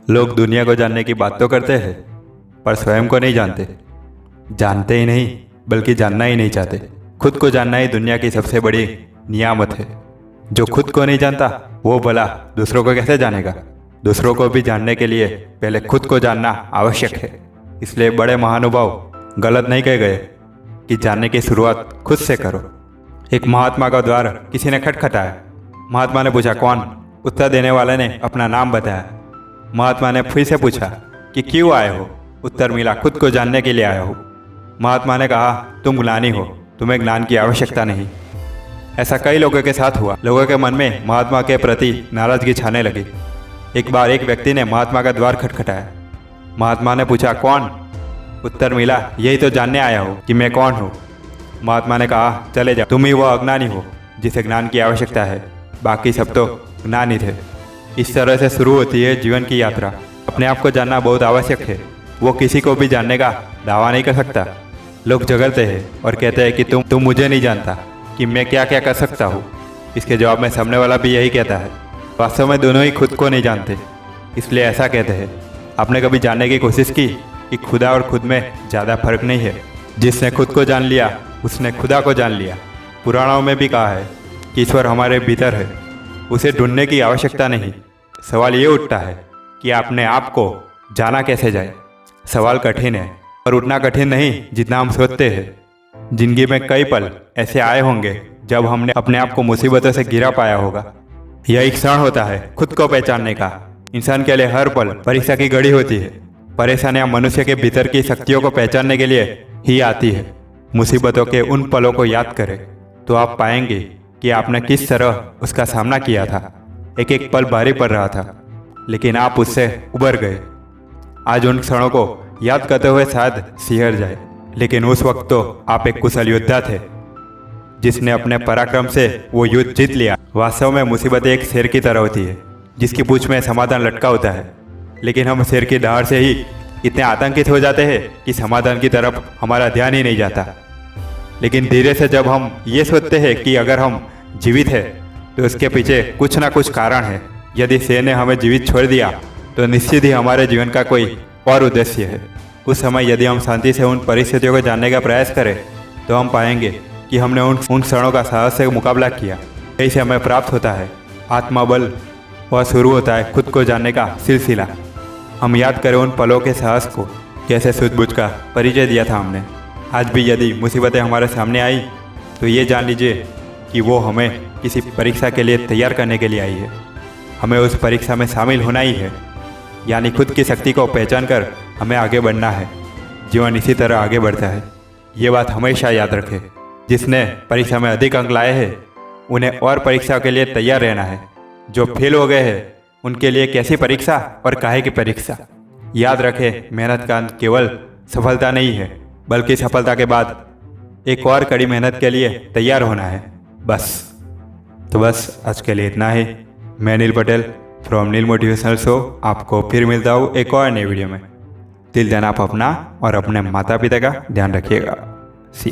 लोग दुनिया को जानने की बात तो करते हैं, पर स्वयं को नहीं जानते। जानते ही नहीं, बल्कि जानना ही नहीं चाहते। खुद को जानना ही दुनिया की सबसे बड़ी नियामत है। जो खुद को नहीं जानता, वो भला दूसरों को कैसे जानेगा। दूसरों को भी जानने के लिए पहले खुद को जानना आवश्यक है। इसलिए बड़े महानुभाव गलत नहीं कहे गए कि जानने की शुरुआत खुद से करो। एक महात्मा का द्वार किसी ने खटखटाया। महात्मा ने पूछा, कौन? उत्तर देने वाले ने अपना नाम बताया। महात्मा ने फिर से पूछा कि क्यों आए हो? उत्तर मिला, खुद को जानने के लिए आया हूँ। महात्मा ने कहा, तुम ज्ञानी हो, तुम्हें ज्ञान की आवश्यकता नहीं। ऐसा कई लोगों के साथ हुआ। लोगों के मन में महात्मा के प्रति नाराजगी छाने लगी। एक बार एक व्यक्ति ने महात्मा का द्वार खटखटाया। महात्मा ने पूछा, कौन? उत्तर मिला, यही तो जानने आया हो कि मैं कौन हूँ। महात्मा ने कहा, चले जाओ, तुम ही वह अज्ञानी हो जिसे ज्ञान की आवश्यकता है। बाकी सब तो ज्ञानी थे। इस तरह से शुरू होती है जीवन की यात्रा। अपने आप को जानना बहुत आवश्यक है। वो किसी को भी जानने का दावा नहीं कर सकता। लोग झगड़ते हैं और कहते हैं कि तुम मुझे नहीं जानता कि मैं क्या क्या कर सकता हूँ। इसके जवाब में सामने वाला भी यही कहता है। वास्तव में दोनों ही खुद को नहीं जानते, इसलिए ऐसा कहते हैं। आपने कभी जानने की कोशिश की कि खुदा और खुद में ज़्यादा फर्क नहीं है? जिसने खुद को जान लिया, उसने खुदा को जान लिया। पुराणों में भी कहा है कि ईश्वर हमारे भीतर है, उसे ढूंढने की आवश्यकता नहीं। सवाल ये उठता है कि अपने आप को जाना कैसे जाए। सवाल कठिन है, और उतना कठिन नहीं जितना हम सोचते हैं। जिंदगी में कई पल ऐसे आए होंगे जब हमने अपने आप को मुसीबतों से घिरा पाया होगा। यह एक क्षण होता है खुद को पहचानने का। इंसान के लिए हर पल परीक्षा की घड़ी होती है। परेशानियां मनुष्य के भीतर की शक्तियों को पहचानने के लिए ही आती है। मुसीबतों के उन पलों को याद करें तो आप पाएंगे कि आपने किस तरह उसका सामना किया था। एक एक पल भारी पड़ रहा था, लेकिन आप उससे उबर गए। आज उन क्षणों को याद करते हुए शायद सिहर जाए, लेकिन उस वक्त तो आप एक कुशल योद्धा थे जिसने अपने पराक्रम से वो युद्ध जीत लिया। वास्तव में मुसीबत एक शेर की तरह होती है जिसकी पूंछ में समाधान लटका होता है, लेकिन हम शेर की दहाड़ से ही इतने आतंकित हो जाते हैं कि समाधान की तरफ हमारा ध्यान ही नहीं जाता। लेकिन धीरे से जब हम ये सोचते हैं कि अगर हम जीवित हैं तो उसके पीछे कुछ ना कुछ कारण है। यदि शेर ने हमें जीवित छोड़ दिया तो निश्चित ही हमारे जीवन का कोई और उद्देश्य है। उस समय यदि हम शांति से उन परिस्थितियों को जानने का प्रयास करें तो हम पाएंगे कि हमने उन क्षणों का साहस से मुकाबला किया। यही से हमें प्राप्त होता है आत्मबल, और शुरू होता है खुद को जानने का सिलसिला। हम याद करें उन पलों के साहस को, कैसे सूझबूझ का परिचय दिया था हमने। आज भी यदि मुसीबतें हमारे सामने आई तो ये जान लीजिए कि वो हमें किसी परीक्षा के लिए तैयार करने के लिए आई है। हमें उस परीक्षा में शामिल होना ही है, यानी खुद की शक्ति को पहचान कर हमें आगे बढ़ना है। जीवन इसी तरह आगे बढ़ता है। ये बात हमेशा याद रखें। जिसने परीक्षा में अधिक अंक लाए हैं उन्हें और परीक्षा के लिए तैयार रहना है। जो फेल हो गए हैं उनके लिए कैसी परीक्षा और काहे की परीक्षा। याद रखें, मेहनत का अंत केवल सफलता नहीं है, बल्कि सफलता के बाद एक और कड़ी मेहनत के लिए तैयार होना है। बस आज के लिए इतना ही। मैं Neel Patel from Neel motivational show आपको फिर मिलता हूँ एक और नए वीडियो में। दिल जान आप अपना और अपने माता पिता का ध्यान रखिएगा। सी